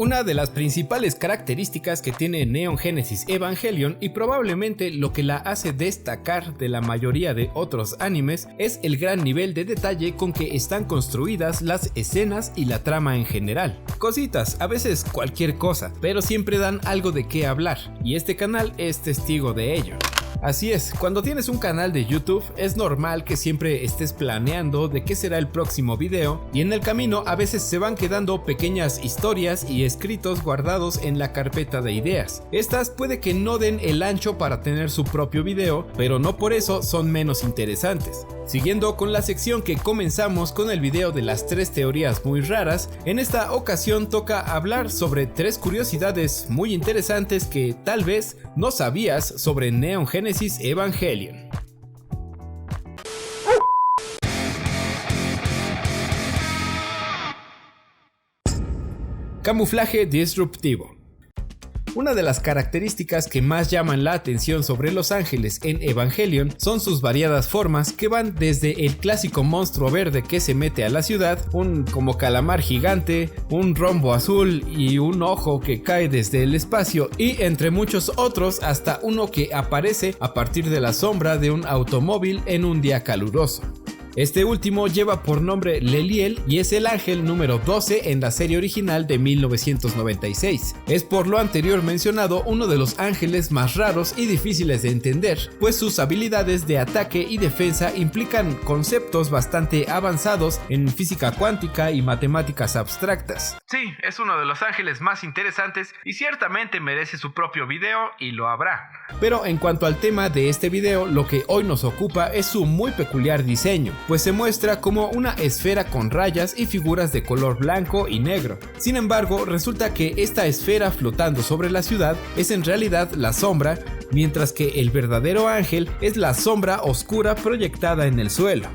Una de las principales características que tiene Neon Genesis Evangelion, y probablemente lo que la hace destacar de la mayoría de otros animes, es el gran nivel de detalle con que están construidas las escenas y la trama en general. Cositas, a veces cualquier cosa, pero siempre dan algo de qué hablar, y este canal es testigo de ello. Así es, cuando tienes un canal de YouTube es normal que siempre estés planeando de qué será el próximo video, y en el camino a veces se van quedando pequeñas historias y escritos guardados en la carpeta de ideas. Estas puede que no den el ancho para tener su propio video, pero no por eso son menos interesantes. Siguiendo con la sección que comenzamos con el video de las 3 teorías muy raras, en esta ocasión toca hablar sobre 3 curiosidades muy interesantes que tal vez no sabías sobre Neon Genesis Evangelion. Camuflaje disruptivo. Una de las características que más llaman la atención sobre los ángeles en Evangelion son sus variadas formas, que van desde el clásico monstruo verde que se mete a la ciudad, un como calamar gigante, un rombo azul y un ojo que cae desde el espacio, y entre muchos otros hasta uno que aparece a partir de la sombra de un automóvil en un día caluroso. Este último lleva por nombre Leliel y es el ángel número 12 en la serie original de 1996. Es por lo anterior mencionado uno de los ángeles más raros y difíciles de entender, pues sus habilidades de ataque y defensa implican conceptos bastante avanzados en física cuántica y matemáticas abstractas. Sí, es uno de los ángeles más interesantes y ciertamente merece su propio video, y lo habrá. Pero en cuanto al tema de este video, lo que hoy nos ocupa es su muy peculiar diseño, pues se muestra como una esfera con rayas y figuras de color blanco y negro. Sin embargo, resulta que esta esfera flotando sobre la ciudad es en realidad la sombra, mientras que el verdadero ángel es la sombra oscura proyectada en el suelo.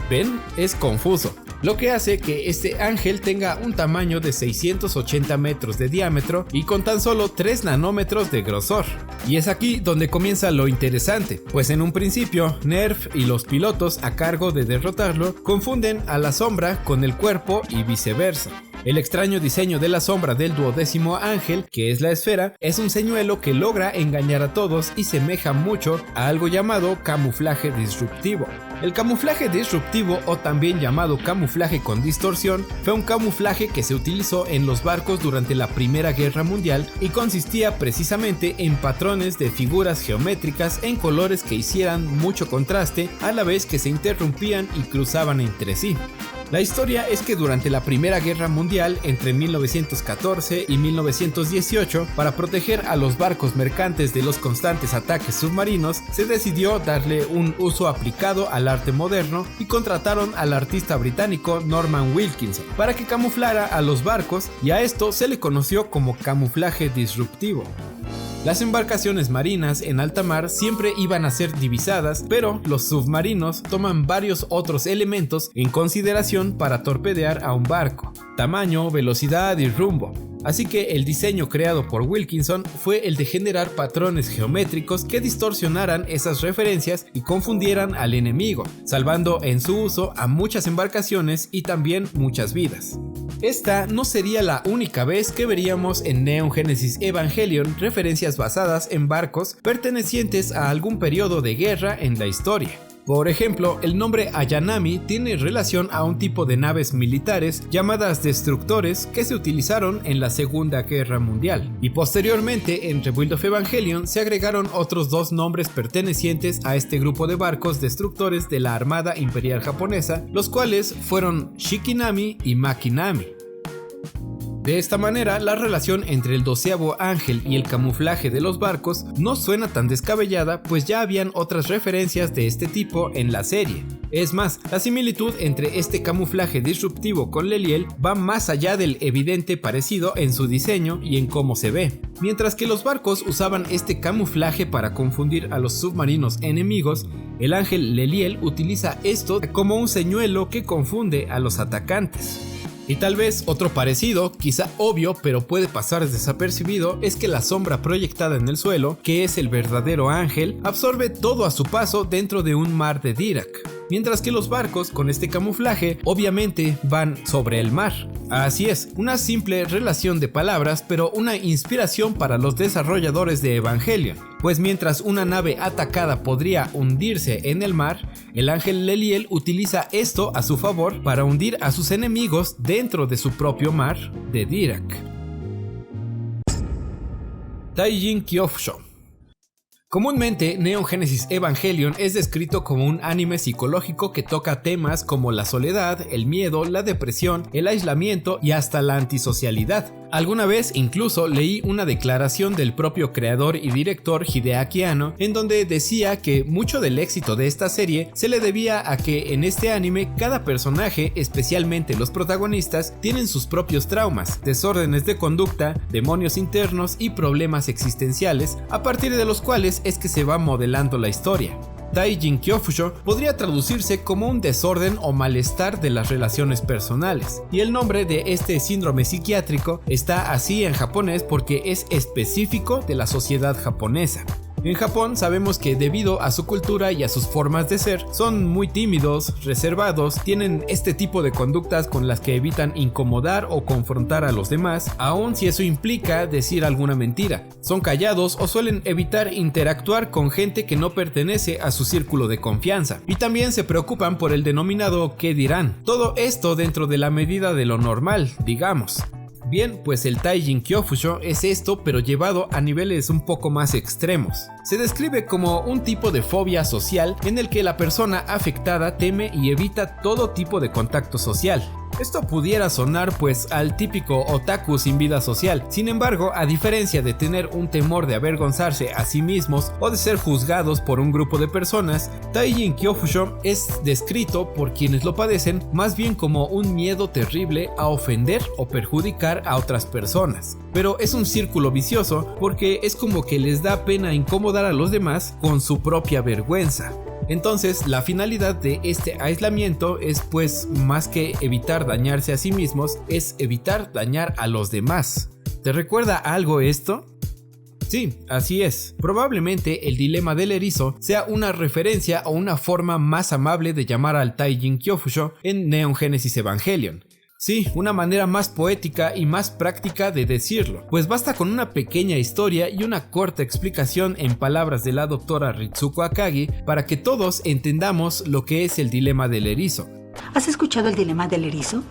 ¿Ven? Es confuso. Lo que hace que este ángel tenga un tamaño de 680 metros de diámetro y con tan solo 3 nanómetros de grosor. Y es aquí donde comienza lo interesante, pues en un principio Nerf y los pilotos a cargo de derrotarlo confunden a la sombra con el cuerpo y viceversa. El extraño diseño de la sombra del 12º ángel, que es la esfera, es un señuelo que logra engañar a todos y semeja mucho a algo llamado camuflaje disruptivo. El camuflaje disruptivo, o también llamado camuflaje con distorsión, fue un camuflaje que se utilizó en los barcos durante la Primera Guerra Mundial y consistía precisamente en patrones de figuras geométricas en colores que hicieran mucho contraste a la vez que se interrumpían y cruzaban entre sí. La historia es que durante la Primera Guerra Mundial, entre 1914 y 1918, para proteger a los barcos mercantes de los constantes ataques submarinos, se decidió darle un uso aplicado al arte moderno y contrataron al artista británico Norman Wilkinson para que camuflara a los barcos, y a esto se le conoció como camuflaje disruptivo. Las embarcaciones marinas en alta mar siempre iban a ser divisadas, pero los submarinos toman varios otros elementos en consideración para torpedear a un barco: tamaño, velocidad y rumbo. Así que el diseño creado por Wilkinson fue el de generar patrones geométricos que distorsionaran esas referencias y confundieran al enemigo, salvando en su uso a muchas embarcaciones y también muchas vidas. Esta no sería la única vez que veríamos en Neon Genesis Evangelion referencias basadas en barcos pertenecientes a algún periodo de guerra en la historia. Por ejemplo, el nombre Ayanami tiene relación a un tipo de naves militares llamadas destructores que se utilizaron en la Segunda Guerra Mundial, y posteriormente en Rebuild of Evangelion se agregaron otros 2 nombres pertenecientes a este grupo de barcos destructores de la Armada Imperial Japonesa, los cuales fueron Shikinami y Makinami. De esta manera, la relación entre el 12º ángel y el camuflaje de los barcos no suena tan descabellada, pues ya habían otras referencias de este tipo en la serie. Es más, la similitud entre este camuflaje disruptivo con Leliel va más allá del evidente parecido en su diseño y en cómo se ve. Mientras que los barcos usaban este camuflaje para confundir a los submarinos enemigos, el ángel Leliel utiliza esto como un señuelo que confunde a los atacantes. Y tal vez otro parecido, quizá obvio pero puede pasar desapercibido, es que la sombra proyectada en el suelo, que es el verdadero ángel, absorbe todo a su paso dentro de un mar de Dirac. mientras que los barcos con este camuflaje obviamente van sobre el mar. Así es, una simple relación de palabras, pero una inspiración para los desarrolladores de Evangelion, pues mientras una nave atacada podría hundirse en el mar, el ángel Leliel utiliza esto a su favor para hundir a sus enemigos dentro de su propio mar de Dirac. Taijin Kyofusho. Comúnmente, Neon Genesis Evangelion es descrito como un anime psicológico que toca temas como la soledad, el miedo, la depresión, el aislamiento y hasta la antisocialidad. Alguna vez incluso leí una declaración del propio creador y director Hideaki Anno en donde decía que mucho del éxito de esta serie se le debía a que en este anime cada personaje, especialmente los protagonistas, tienen sus propios traumas, desórdenes de conducta, demonios internos y problemas existenciales, a partir de los cuales es que se va modelando la historia. Taijin Kyofusho podría traducirse como un desorden o malestar de las relaciones personales, y el nombre de este síndrome psiquiátrico está así en japonés porque es específico de la sociedad japonesa. En Japón sabemos que debido a su cultura y a sus formas de ser, son muy tímidos, reservados, tienen este tipo de conductas con las que evitan incomodar o confrontar a los demás, aun si eso implica decir alguna mentira. Son callados o suelen evitar interactuar con gente que no pertenece a su círculo de confianza, y también se preocupan por el denominado ¿qué dirán? Todo esto dentro de la medida de lo normal, digamos. Bien, pues el Taijin Kyofusho es esto, pero llevado a niveles un poco más extremos. Se describe como un tipo de fobia social en el que la persona afectada teme y evita todo tipo de contacto social. Esto pudiera sonar pues al típico otaku sin vida social. Sin embargo, a diferencia de tener un temor de avergonzarse a sí mismos o de ser juzgados por un grupo de personas, Taijin Kyofusho es descrito por quienes lo padecen más bien como un miedo terrible a ofender o perjudicar a otras personas. Pero es un círculo vicioso porque es como que les da pena incomodar a los demás con su propia vergüenza. Entonces, la finalidad de este aislamiento es pues más que evitar dañarse a sí mismos, es evitar dañar a los demás. ¿Te recuerda algo esto? Sí, así es. Probablemente el dilema del erizo sea una referencia o una forma más amable de llamar al Taijin Kyofusho en Neon Genesis Evangelion. Sí, una manera más poética y más práctica de decirlo, pues basta con una pequeña historia y una corta explicación en palabras de la doctora Ritsuko Akagi para que todos entendamos lo que es el dilema del erizo. ¿Has escuchado el dilema del erizo?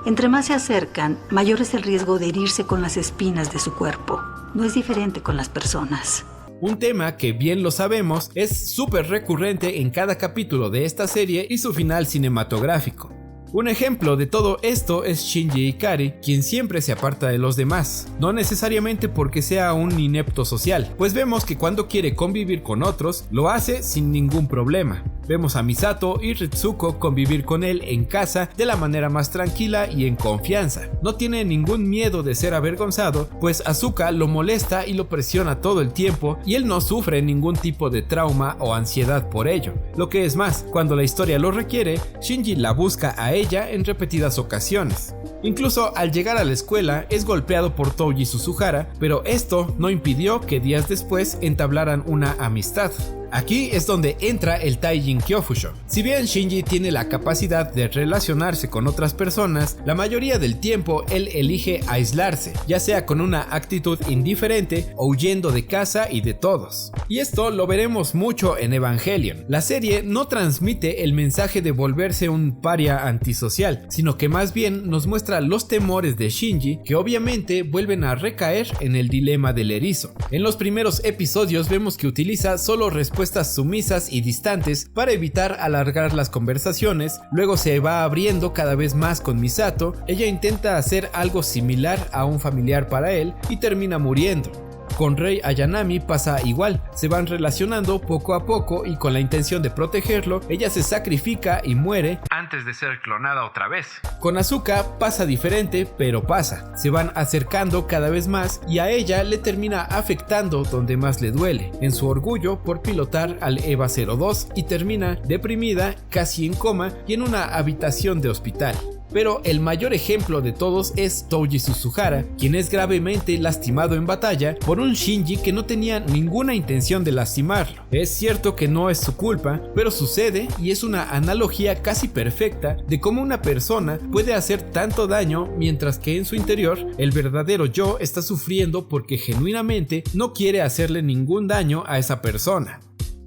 Entre más se acercan, mayor es el riesgo de herirse con las espinas de su cuerpo. No es diferente con las personas. Un tema que bien lo sabemos es súper recurrente en cada capítulo de esta serie y su final cinematográfico. Un ejemplo de todo esto es Shinji Ikari, quien siempre se aparta de los demás, no necesariamente porque sea un inepto social, pues vemos que cuando quiere convivir con otros, lo hace sin ningún problema. Vemos a Misato y Ritsuko convivir con él en casa de la manera más tranquila y en confianza. No tiene ningún miedo de ser avergonzado, pues Asuka lo molesta y lo presiona todo el tiempo y él no sufre ningún tipo de trauma o ansiedad por ello. Lo que es más, cuando la historia lo requiere, Shinji la busca a ella en repetidas ocasiones. Incluso al llegar a la escuela es golpeado por Touji Suzuhara, pero esto no impidió que días después entablaran una amistad. Aquí es donde entra el Taijin Kyofusho. Si bien Shinji tiene la capacidad de relacionarse con otras personas, la mayoría del tiempo él elige aislarse, ya sea con una actitud indiferente o huyendo de casa y de todos. Y esto lo veremos mucho en Evangelion. La serie no transmite el mensaje de volverse un paria antisocial, sino que más bien nos muestra los temores de Shinji, que obviamente vuelven a recaer en el dilema del erizo. En los primeros episodios vemos que utiliza solo respuestas sumisas y distantes para evitar alargar las conversaciones, luego se va abriendo cada vez más con Misato, ella intenta hacer algo similar a un familiar para él y termina muriendo. Con Rei Ayanami pasa igual, se van relacionando poco a poco y con la intención de protegerlo, ella se sacrifica y muere antes de ser clonada otra vez. Con Asuka pasa diferente, pero pasa, se van acercando cada vez más y a ella le termina afectando donde más le duele, en su orgullo por pilotar al EVA 02 y termina deprimida, casi en coma y en una habitación de hospital. pero el mayor ejemplo de todos es Touji Suzuhara, quien es gravemente lastimado en batalla por un Shinji que no tenía ninguna intención de lastimarlo. Es cierto que no es su culpa, pero sucede y es una analogía casi perfecta de cómo una persona puede hacer tanto daño mientras que en su interior el verdadero yo está sufriendo porque genuinamente no quiere hacerle ningún daño a esa persona.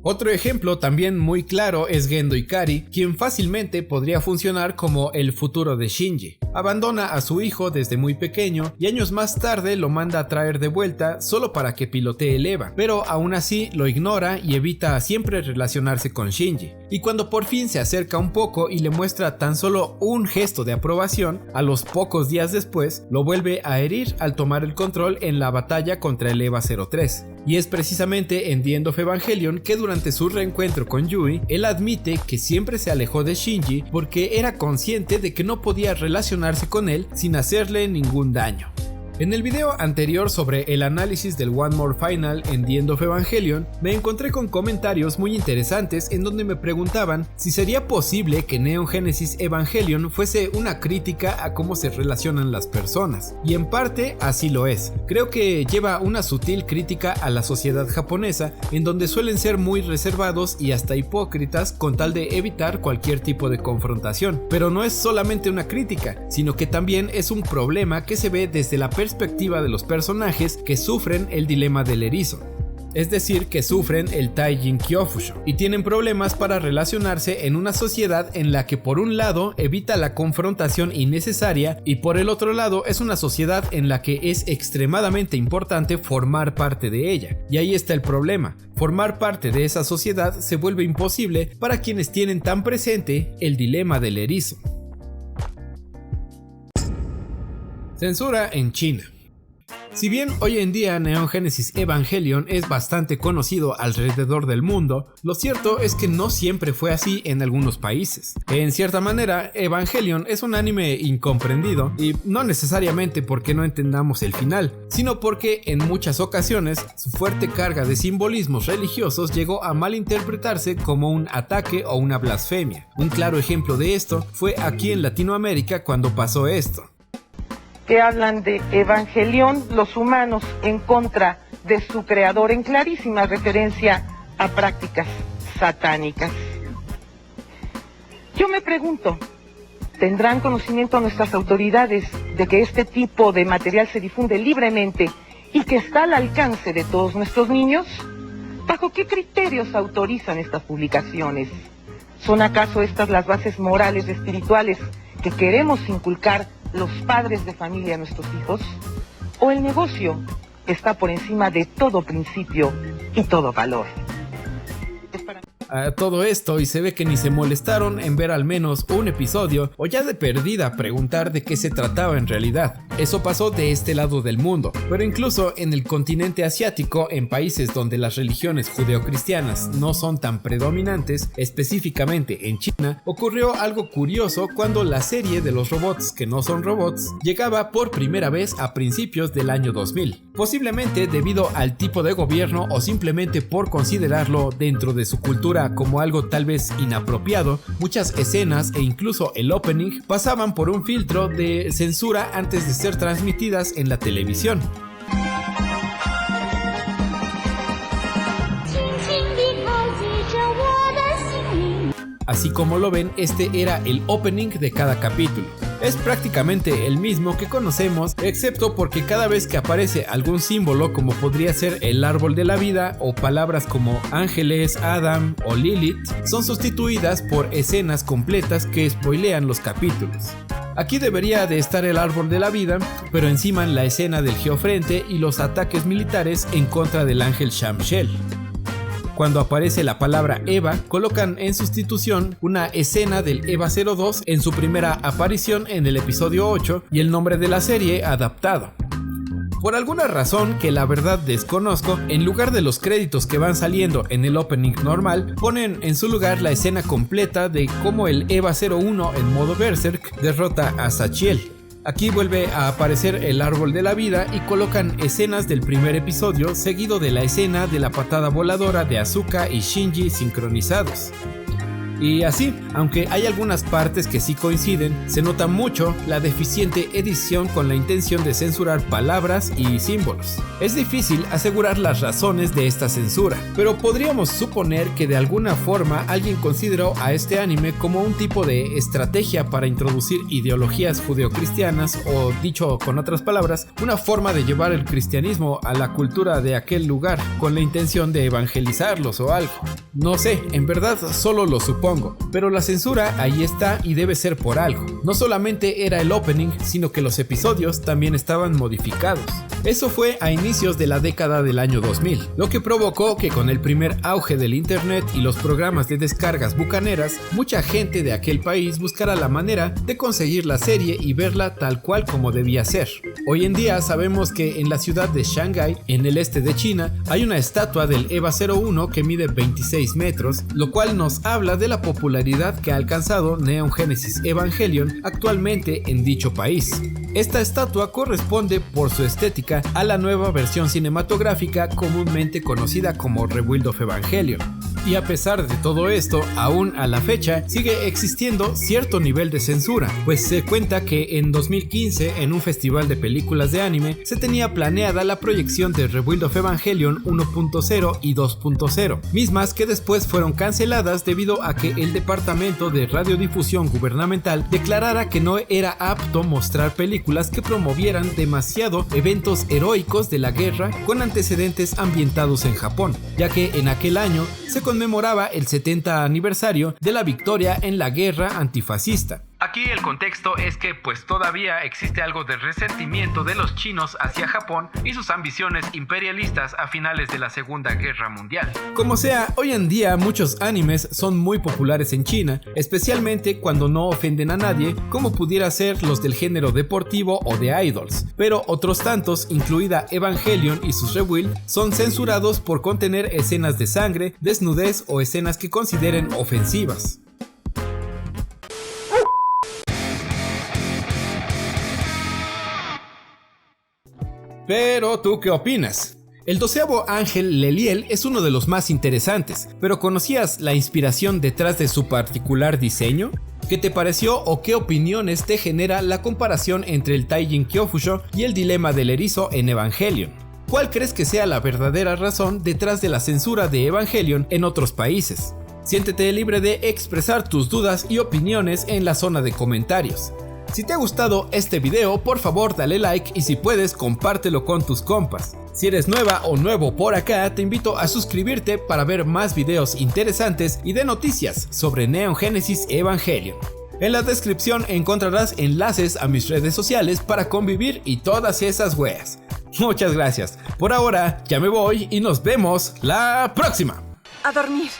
Otro ejemplo también muy claro es Gendo Ikari, quien fácilmente podría funcionar como el futuro de Shinji. Abandona a su hijo desde muy pequeño y años más tarde lo manda a traer de vuelta solo para que pilotee el EVA, pero aún así lo ignora y evita siempre relacionarse con Shinji. Y cuando por fin se acerca un poco y le muestra tan solo un gesto de aprobación, a los pocos días después lo vuelve a herir al tomar el control en la batalla contra el EVA 03. Y es precisamente en The End of Evangelion que durante su reencuentro con Yui, él admite que siempre se alejó de Shinji porque era consciente de que no podía relacionarse con él sin hacerle ningún daño. En el video anterior sobre el análisis del One More Final en The End of Evangelion, me encontré con comentarios muy interesantes en donde me preguntaban si sería posible que Neon Genesis Evangelion fuese una crítica a cómo se relacionan las personas, y en parte así lo es. Creo que lleva una sutil crítica a la sociedad japonesa, en donde suelen ser muy reservados y hasta hipócritas con tal de evitar cualquier tipo de confrontación, pero no es solamente una crítica, sino que también es un problema que se ve desde la perspectiva de los personajes que sufren el dilema del erizo. Es decir, que sufren el Taijin Kyofusho y tienen problemas para relacionarse en una sociedad en la que por un lado evita la confrontación innecesaria y por el otro lado es una sociedad en la que es extremadamente importante formar parte de ella. Y ahí está el problema. Formar parte de esa sociedad se vuelve imposible para quienes tienen tan presente el dilema del erizo. Censura en China. Si bien hoy en día Neon Genesis Evangelion es bastante conocido alrededor del mundo, lo cierto es que no siempre fue así en algunos países. En cierta manera, Evangelion es un anime incomprendido, y no necesariamente porque no entendamos el final, sino porque en muchas ocasiones su fuerte carga de simbolismos religiosos llegó a malinterpretarse como un ataque o una blasfemia. Un claro ejemplo de esto fue aquí en Latinoamérica cuando pasó esto. Que hablan de Evangelión, los humanos en contra de su creador, en clarísima referencia a prácticas satánicas. Yo me pregunto, ¿tendrán conocimiento nuestras autoridades de que este tipo de material se difunde libremente y que está al alcance de todos nuestros niños? ¿Bajo qué criterios autorizan estas publicaciones? ¿Son acaso estas las bases morales y espirituales que queremos inculcar los padres de familia a nuestros hijos? ¿O el negocio está por encima de todo principio y todo valor? A todo esto, y se ve que ni se molestaron en ver al menos un episodio o ya de perdida preguntar de qué se trataba en realidad. Eso pasó de este lado del mundo, pero incluso en el continente asiático, en países donde las religiones judeocristianas no son tan predominantes, específicamente en China, ocurrió algo curioso cuando la serie de los robots que no son robots llegaba por primera vez a principios del año 2000, posiblemente debido al tipo de gobierno o simplemente por considerarlo dentro de su cultura como algo tal vez inapropiado. Muchas escenas e incluso el opening pasaban por un filtro de censura antes de ser transmitidas en la televisión. Así como lo ven, este era el opening de cada capítulo. Es prácticamente el mismo que conocemos, excepto porque cada vez que aparece algún símbolo como podría ser el árbol de la vida o palabras como ángeles, Adam o Lilith, son sustituidas por escenas completas que spoilean los capítulos. Aquí debería de estar el árbol de la vida, pero encima la escena del geofrente y los ataques militares en contra del ángel Shamshel. Cuando aparece la palabra Eva, colocan en sustitución una escena del Eva 02 en su primera aparición en el episodio 8 y el nombre de la serie adaptado. Por alguna razón que la verdad desconozco, en lugar de los créditos que van saliendo en el opening normal, ponen en su lugar la escena completa de cómo el Eva 01 en modo Berserk derrota a Sachiel. Aquí vuelve a aparecer el árbol de la vida y colocan escenas del primer episodio seguido de la escena de la patada voladora de Asuka y Shinji sincronizados. Y así, aunque hay algunas partes que sí coinciden, se nota mucho la deficiente edición con la intención de censurar palabras y símbolos. Es difícil asegurar las razones de esta censura, pero podríamos suponer que de alguna forma alguien consideró a este anime como un tipo de estrategia para introducir ideologías judeocristianas o, dicho con otras palabras, una forma de llevar el cristianismo a la cultura de aquel lugar con la intención de evangelizarlos o algo. No sé, en verdad solo lo supongo, pero la censura ahí está y debe ser por algo. No solamente era el opening, sino que los episodios también estaban modificados. Eso fue a inicios de la década del año 2000, lo que provocó que con el primer auge del internet y los programas de descargas bucaneras, mucha gente de aquel país buscara la manera de conseguir la serie y verla tal cual como debía ser. Hoy en día sabemos que en la ciudad de Shanghái, en el este de China, hay una estatua del EVA 01 que mide 26 metros, lo cual nos habla de la popularidad que ha alcanzado Neon Genesis Evangelion actualmente en dicho país. Esta estatua corresponde por su estética a la nueva versión cinematográfica comúnmente conocida como Rebuild of Evangelion. Y a pesar de todo esto, aún a la fecha sigue existiendo cierto nivel de censura, pues se cuenta que en 2015 en un festival de películas de anime se tenía planeada la proyección de Rebuild of Evangelion 1.0 y 2.0, mismas que después fueron canceladas debido a que el Departamento de Radiodifusión Gubernamental declarara que no era apto mostrar películas que promovieran demasiado eventos heroicos de la guerra con antecedentes ambientados en Japón, ya que en aquel año se conmemoraba el 70 aniversario de la victoria en la guerra antifascista. Aquí el contexto es que pues todavía existe algo de resentimiento de los chinos hacia Japón y sus ambiciones imperialistas a finales de la Segunda Guerra Mundial. Como sea, hoy en día muchos animes son muy populares en China, especialmente cuando no ofenden a nadie, como pudiera ser los del género deportivo o de idols, pero otros tantos, incluida Evangelion y sus rebuild, son censurados por contener escenas de sangre, desnudez o escenas que consideren ofensivas. Pero, ¿tú qué opinas? El 12º ángel Leliel es uno de los más interesantes, pero ¿conocías la inspiración detrás de su particular diseño? ¿Qué te pareció o qué opiniones te genera la comparación entre el Taijin Kyofusho y el dilema del erizo en Evangelion? ¿Cuál crees que sea la verdadera razón detrás de la censura de Evangelion en otros países? Siéntete libre de expresar tus dudas y opiniones en la zona de comentarios. Si te ha gustado este video, por favor dale like y si puedes compártelo con tus compas. Si eres nueva o nuevo por acá, te invito a suscribirte para ver más videos interesantes y de noticias sobre Neon Genesis Evangelion. En la descripción encontrarás enlaces a mis redes sociales para convivir y todas esas weas. Muchas gracias. Por ahora ya me voy y nos vemos la próxima. A dormir.